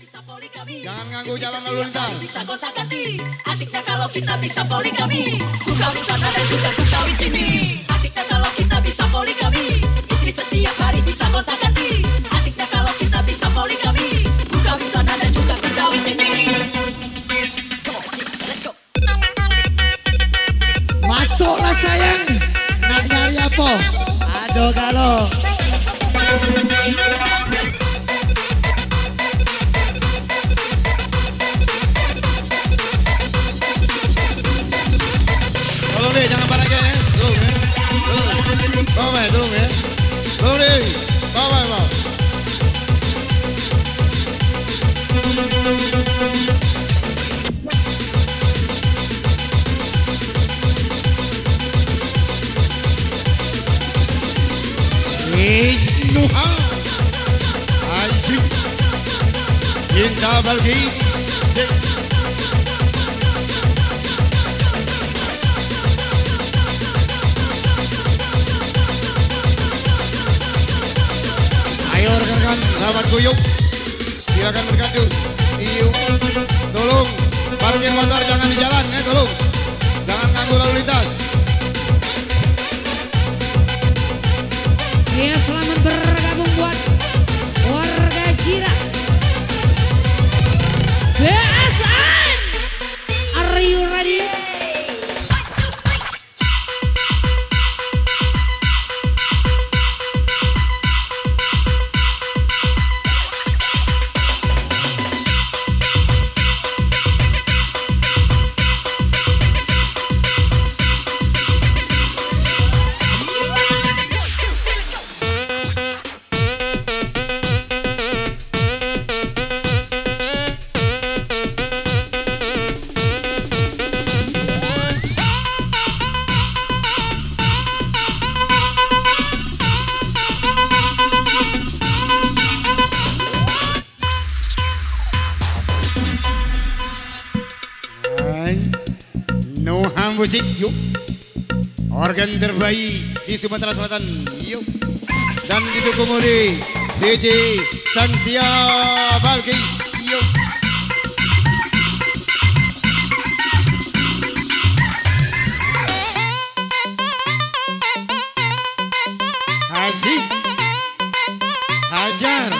Jangan ganggu jalan lalu lintas. Bisa gonta-ganti, asiknya kalau kita bisa poligami. Ku kawin sana dan juga ku kawin sini. Asiknya kalau kita bisa poligami. Istri setiap hari bisa gonta-ganti. Asiknya kalau kita bisa poligami. Ku kawin sana dan juga ku kawin sini. Let's go. Masuklah sayang. Nak nyari apa? Aduh kalau. Tolong deh, jangan balik ya. Tolong ya. Tolong ya, tolong ya. Tolong deh. Bawa, bawa. Nuha. Anjing. Cinta Balgi. Ayo rekan-rekan, sahabat guyup, silakan berkaju. Iu, tolong parkir motor jangan di jalan ya, tolong. Jangan ganggu lalu lintas. Ya, selamat bergabung buat warga Jira. BSN, are you ready? Nuha musik yuk. Organ terbaik di Sumatera Selatan yuk. Dan didukung oleh DJ Santia Balgi yuk. Asik. Hajar.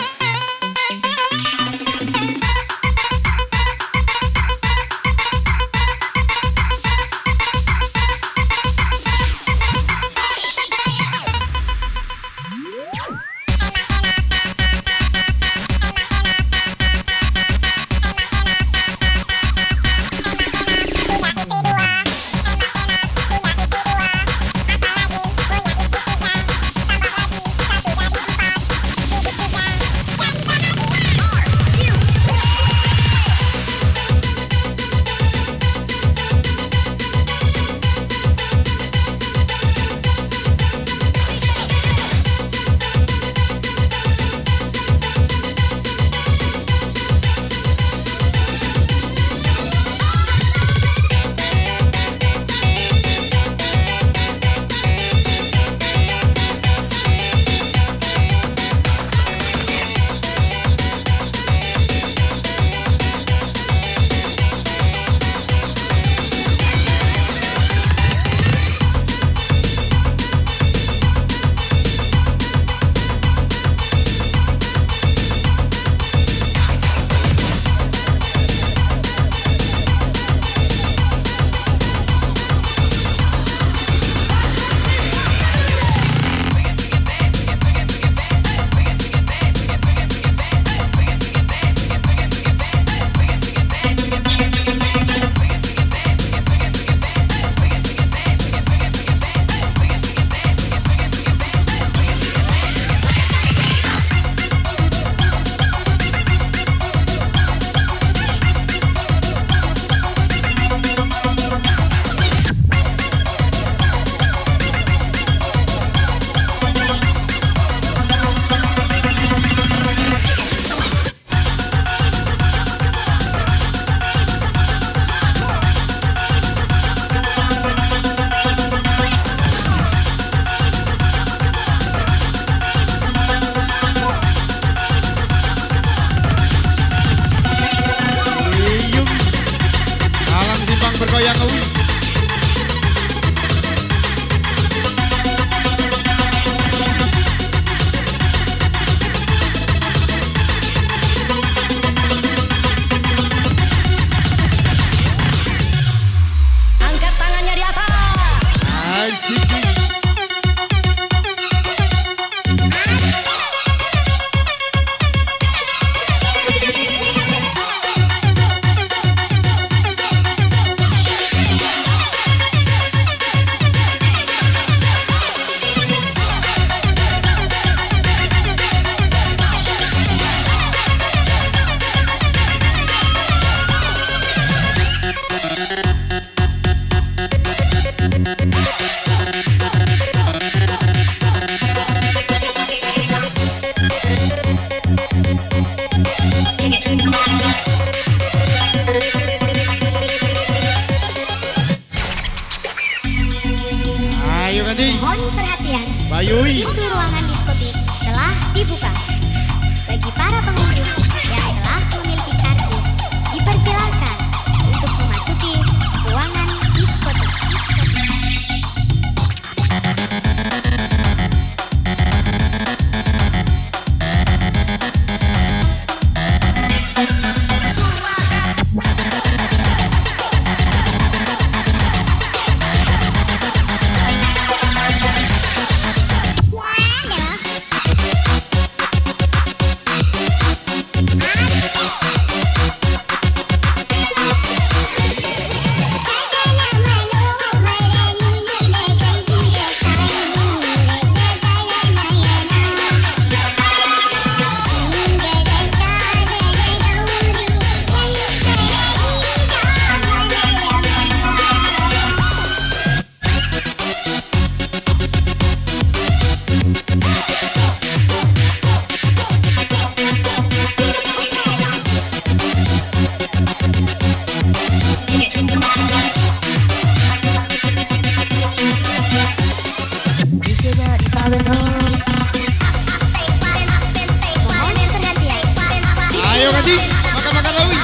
ganti, makan-makan lawi.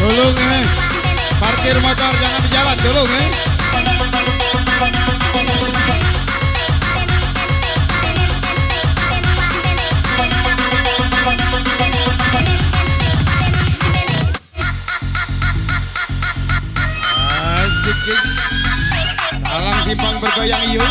Tolong parkir motor jangan di jalan, tolong Asik. Dalam simpang bergoyang yuk.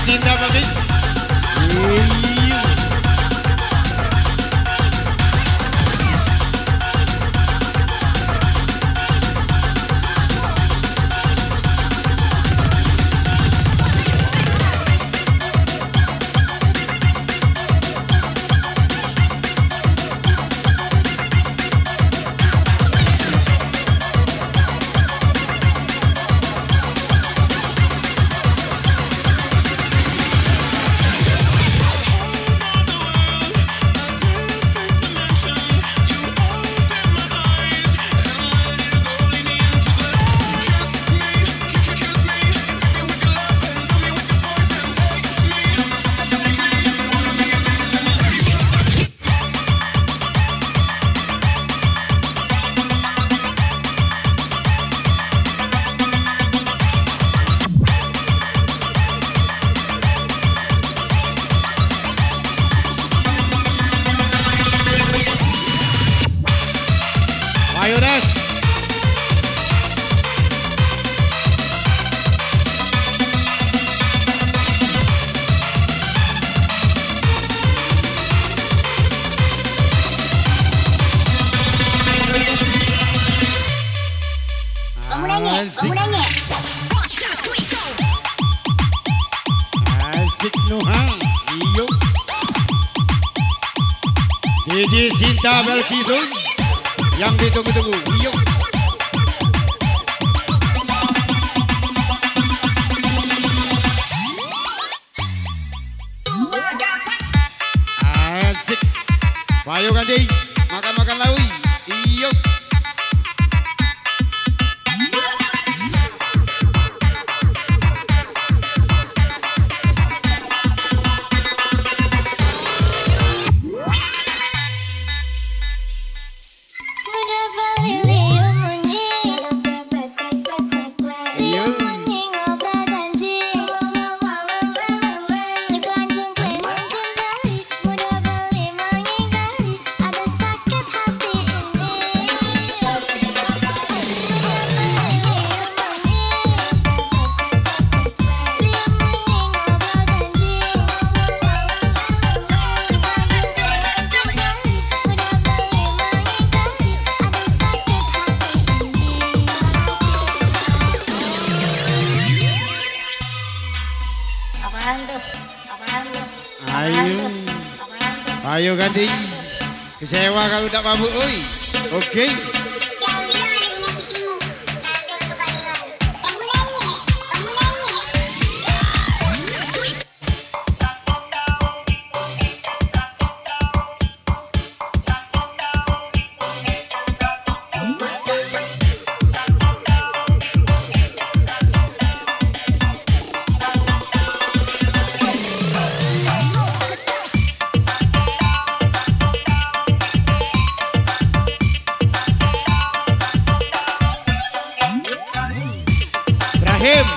Cinta bagi Asik Nuha, iyo. DJ Sinta Belkisun yang ditunggu-tunggu, iyo. Asik. Ayo ganti, makan-makan lawi, iyo. Ayo ganti. Kecewa kalau tidak mabuk, oi. Oke. Ibrahim.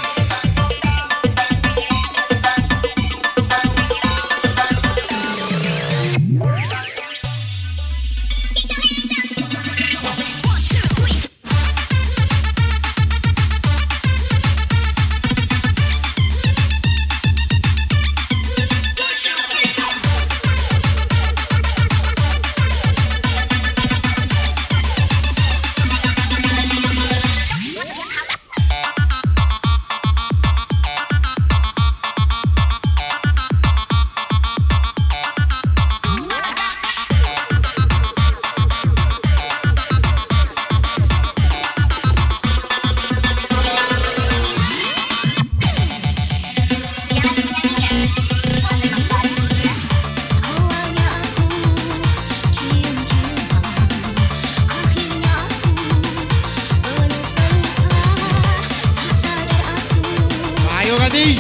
Tadi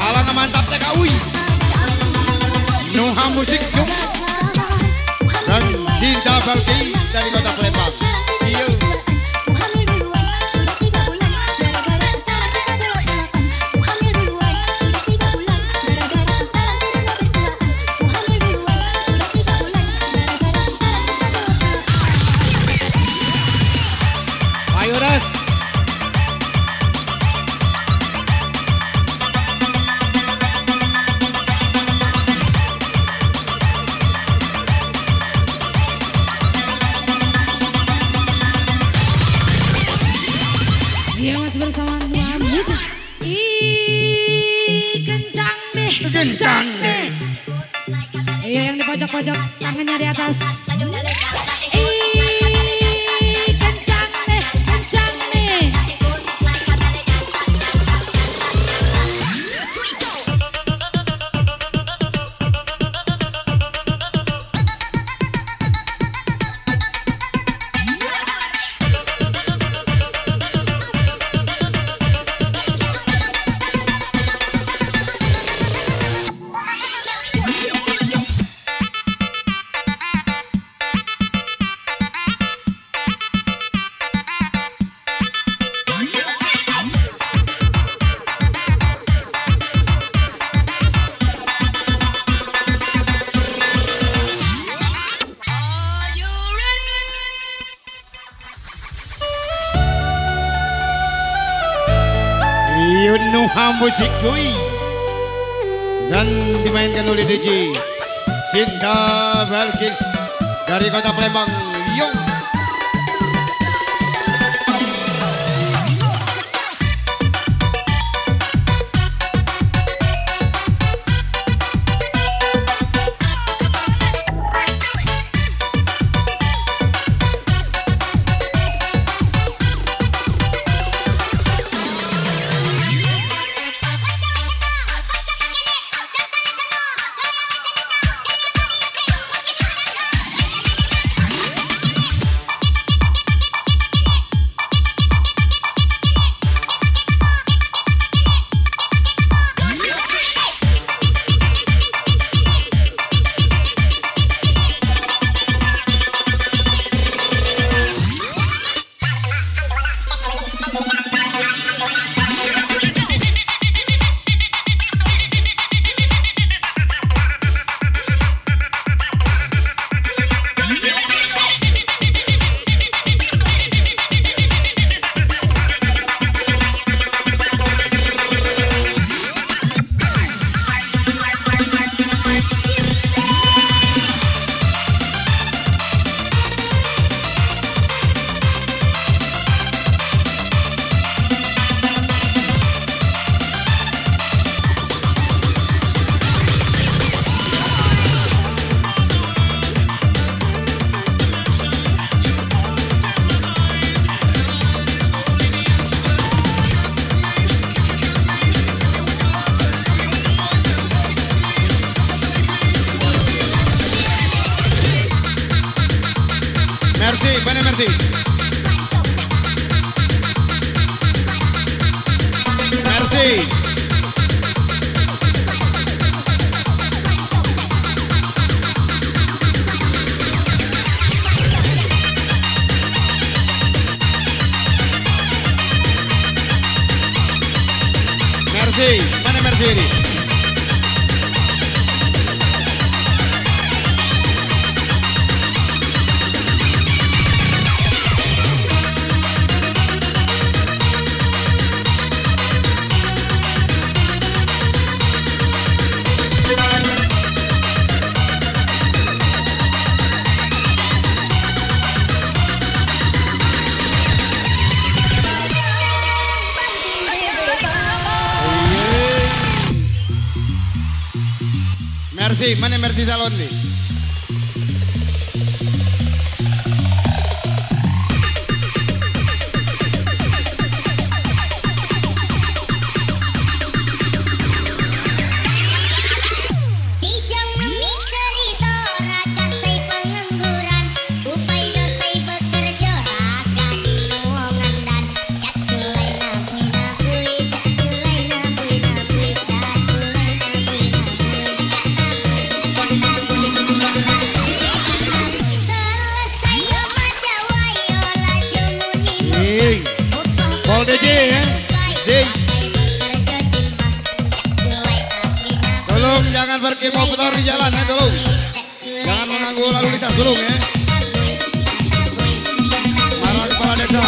alang mantap TKUI Nuha Musik Jung dan Cinta Balki dari kota Palembang. Iya. Ayo Ras. Dia masih bersama Nuha Musik. Kencang deh. Kencang deh. Iya yang di pojok-pojok tangannya di atas. Kencang deh, kencang deh. Nuha Musik Kui dan dimainkan oleh DJ Cinta Balkis dari kota Palembang. Yo. Mercy, mana Mercy? Mercy. Mercy, mana Mercy ini? Mercy, mana Mercy Salon nih? Pol DJ ya, DJ. Tolong jangan parkir motor di jalan ya, tolong. Jangan mengganggu lalu lintas, tolong ya. Para kepala desa.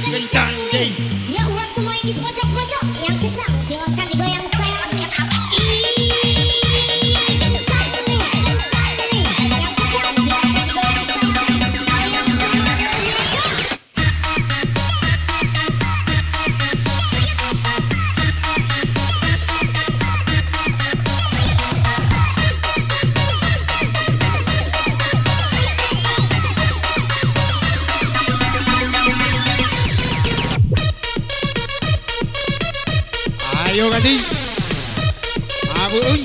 Kencang, ya buat semua yang di pojok-pojok yang kencang silakan digoyang sayang. Kencang nih, yang kencang silakan digoyang sayang. Goyang semuanya ayo ganti. Abu Uy.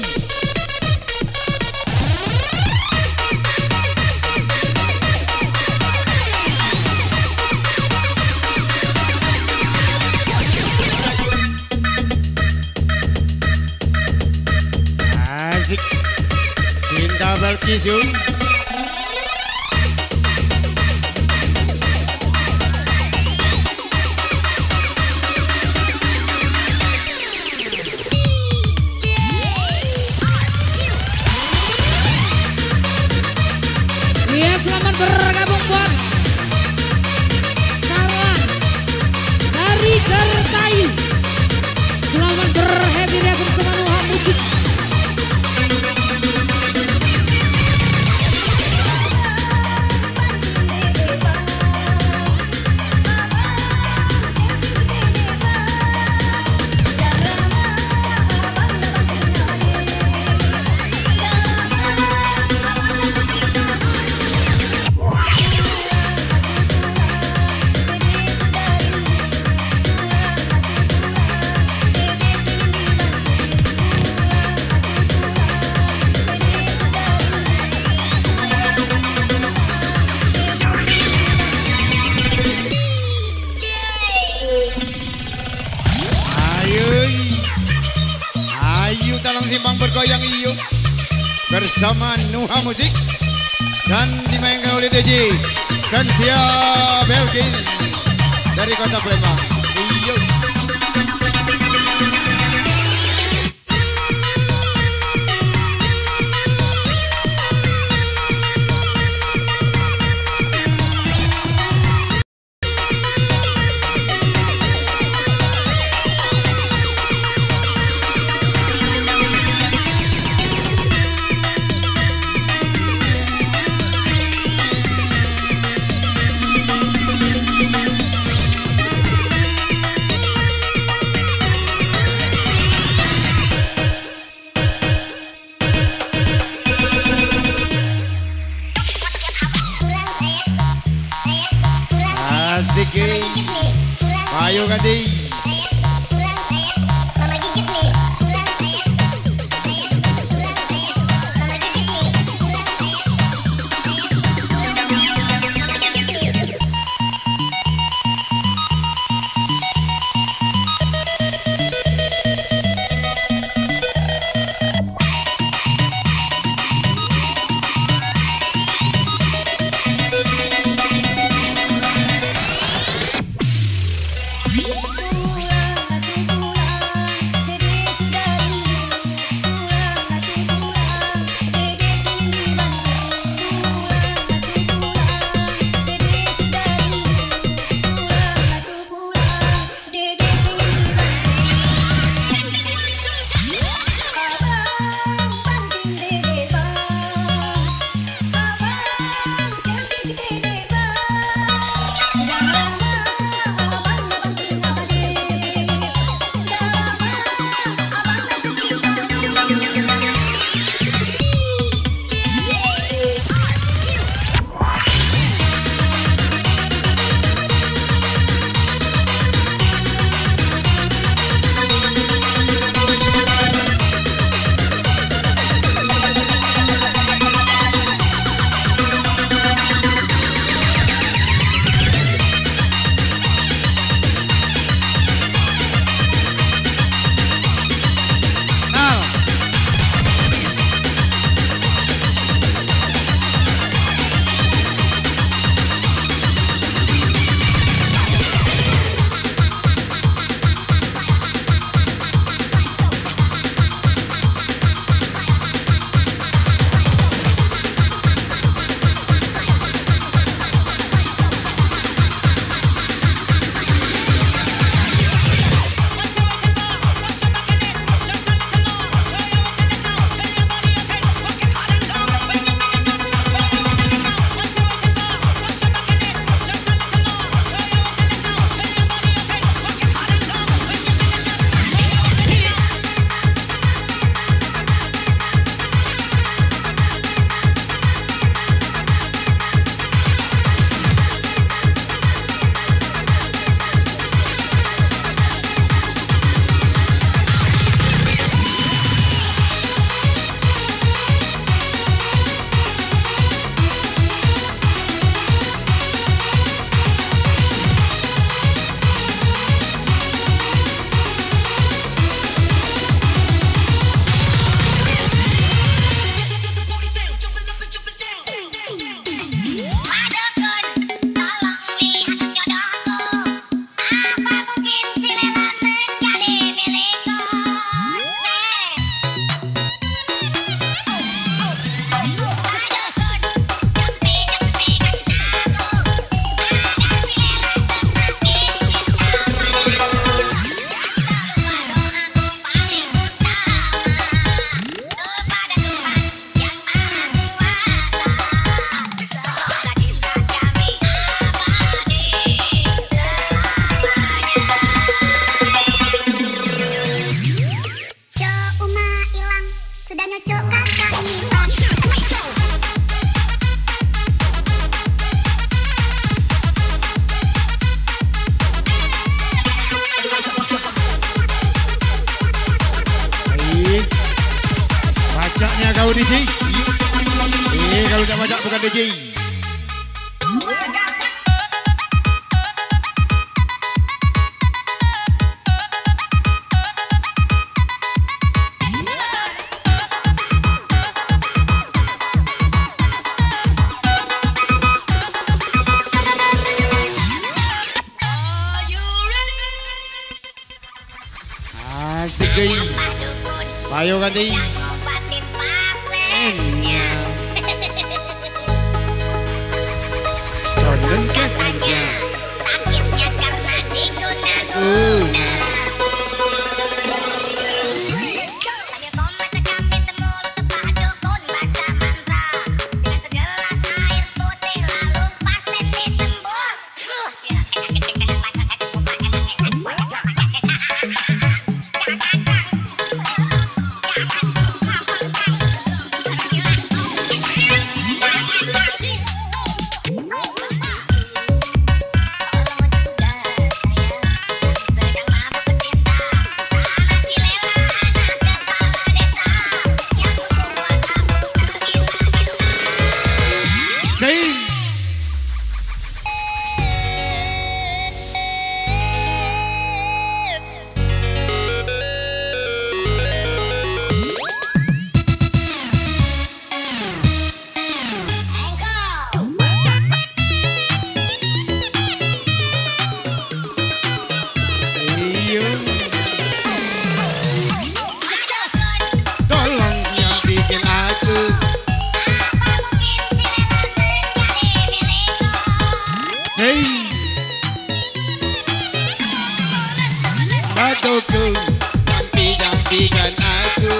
Asik. Cinta Balkisun. Selamat bergabung buat Sarwan dari Gertayu. Selamat berhappy day bersama Nuha Musik. Ayu dalam simpang bergoyang iyo bersama Nuha Musik dan dimainkan oleh DJ Cynthia Belkin dari Kota Palembang. Iyo. Asik Mama gigit nih. Pulang. Ayo ganti. Pulang sayang. Mama gigit nih. Pulang sayang. Pulang sayang. Mama gigit nih. Pulang sayang. Mama gigit nih. kau DJ. Kalau tak baca bukan DJ. Asik gay. Ayo ganti. Katanya sakitnya karena diguna-guna. Sambil komat kami temu tepat dukun baca mantra dengan segelas air putih lalu pasien disembur. mataku, dampi-dampikan aku.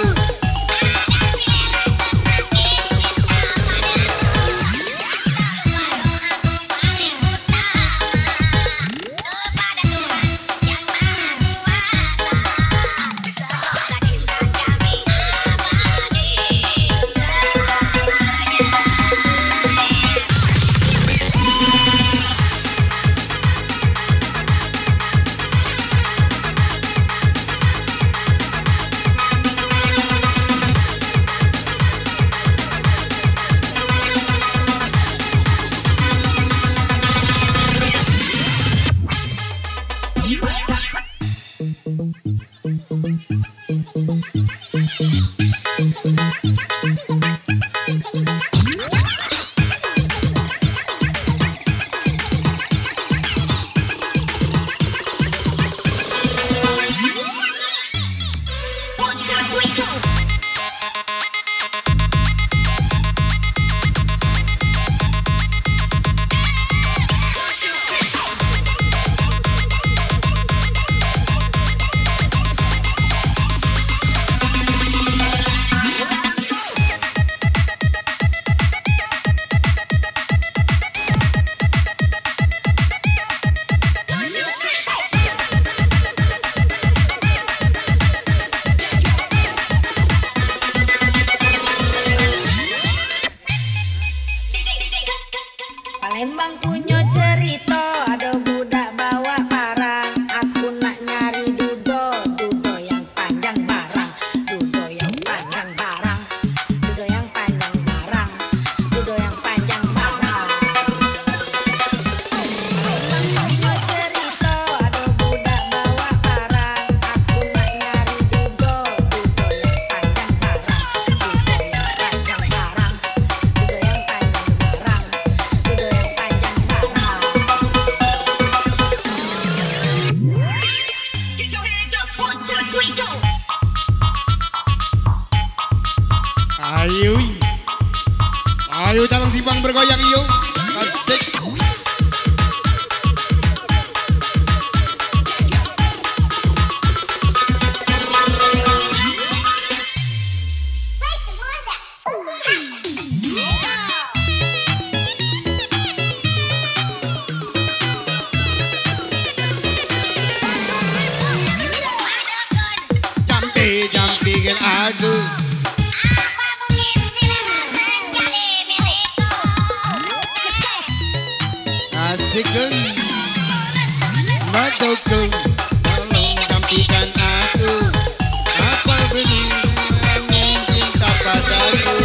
Palembang punya cerita, ada budak bawa barang. Aku nak nyari dudo, dudo yang panjang barang, dudo yang panjang barang, dudo yang panjang barang, dudo yang panjang barang. Palembang punya cerita, ada budak bawa barang. Aku nak nyari dudo, dudo yang panjang barang, dudo yang panjang barang, dudo yang panjang barang. Ayo, ayo dalam simpang bergoyang iyo. Asik. Jampi-jampikan aku. Asikkan mataku, tolong dampikan aku. Apa benar kamu cinta padaku?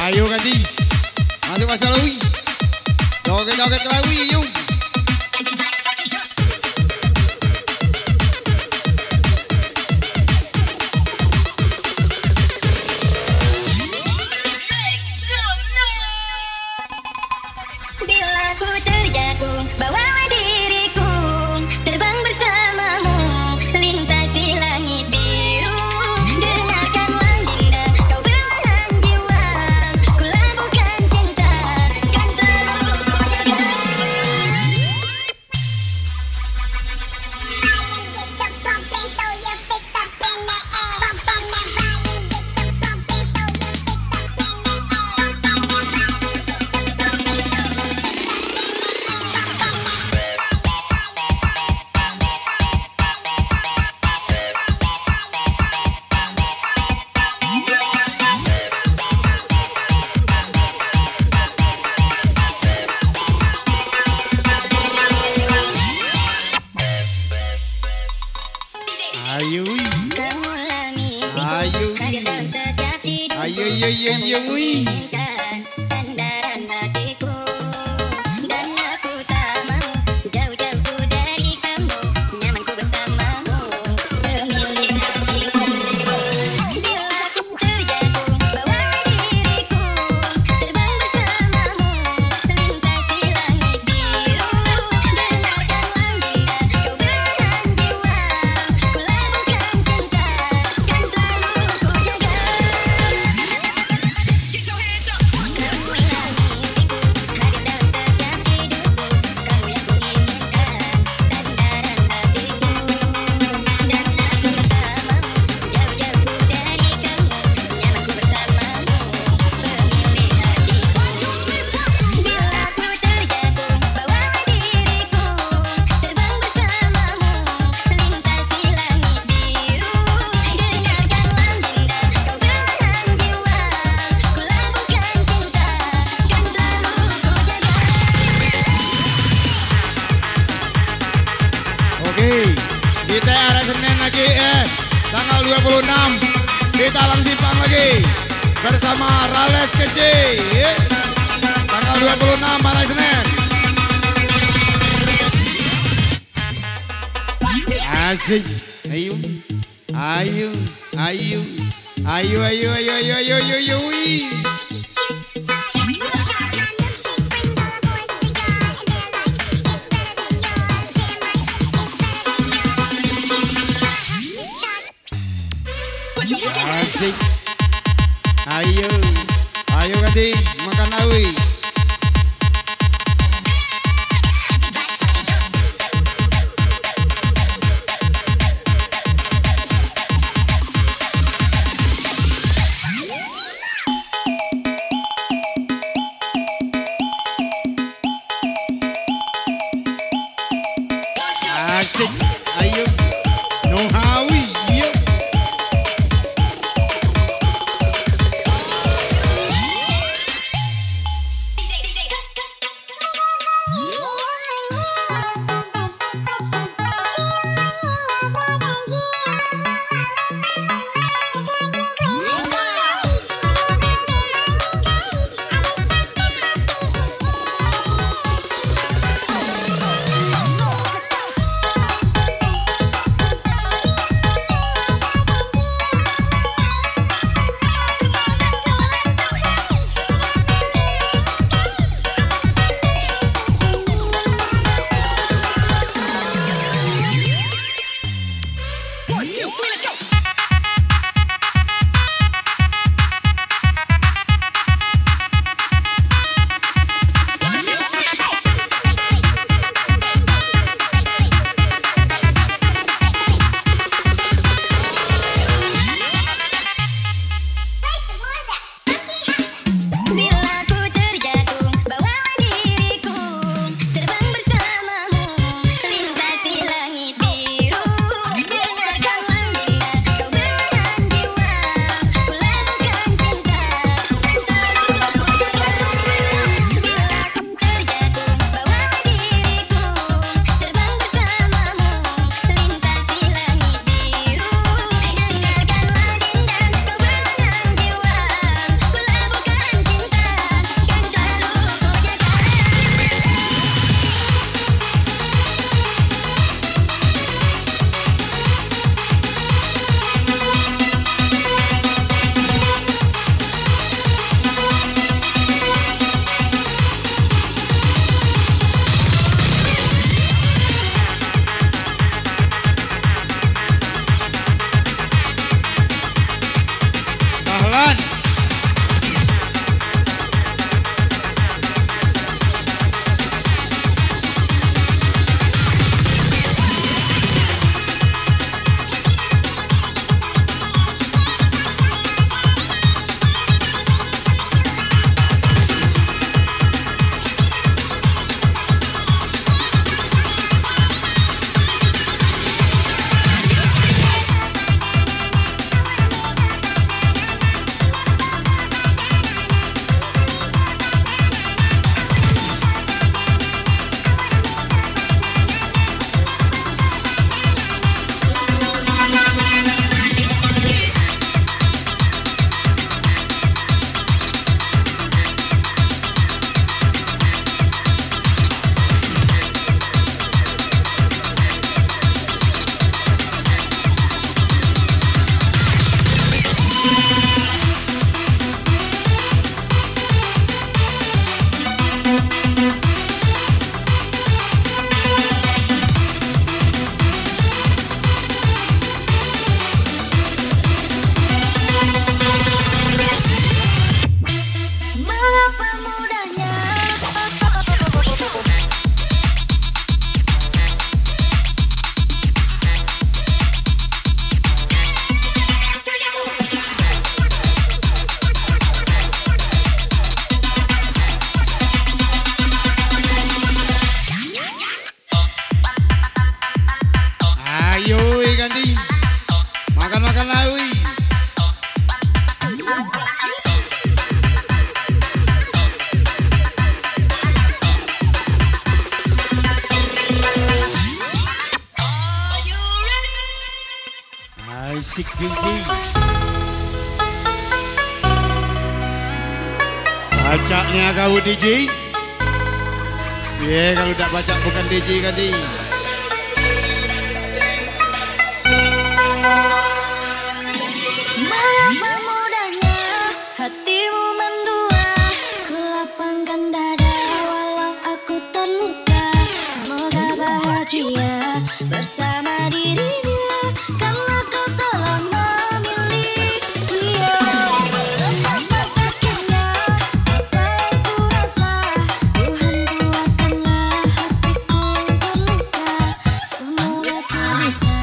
Ayo ganti. Masuk masa Lawi. Joget-joget Lawi yuk. Bila ku terjatuh, bawalah diriku terbang bersamamu, lintasi langit biru. Dengarkanlah Dinda, kau belahan jiwa, ku labuhkan cinta, kan selalu ku jaga. Ayo. Kamulah mimpiku, Ayo. hadirkan setiap hidupku. Ayo. Inginkan sandaran hatiku, dan aku tak mau jauh-jauh dari kamu, nyamanku bersamamu, pemilik hatiku. Bila ku terjatuh, bawalah diriku terbang bersamamu, lintasi langit biru. Dengarkanlah Dinda, kau belahan jiwa, ku labuhkan cinta, kan selalu ku jaga. Oke, kita ada Senin lagi tanggal 26 di Talang Simpang lagi bersama Rales Kecil tanggal 26 hari Senin. Asik, ayo. Asik. Ayo ganti makan awi. Asik. Ayo. No hawi. Yuk. Asik DJ. Bacanya kau DJ. Kalau tak baca bukan DJ tadi. Mengapa mudahnya hatimu mendua, ku lapangkan dada walau aku terluka. Semoga bahagia bersama dirinya, karena kau telah memilih dia. Lepas miskinnya apa yang ku rasa, Tuhan kuatkanlah hatiku yang terluka. Semoga ku bisa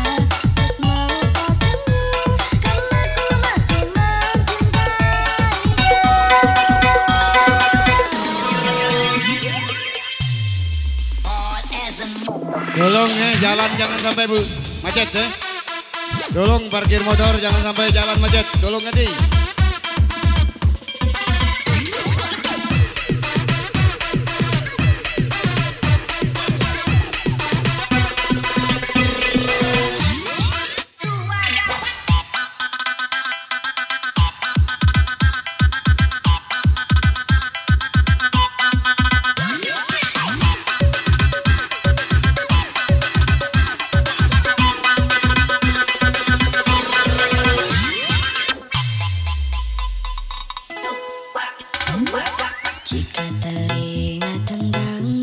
melupakannya, karena ku masih mencintainya. Tolong jalan jangan sampai macet Tolong parkir motor jangan sampai jalan macet. Tolong nanti. Jika teringat tentang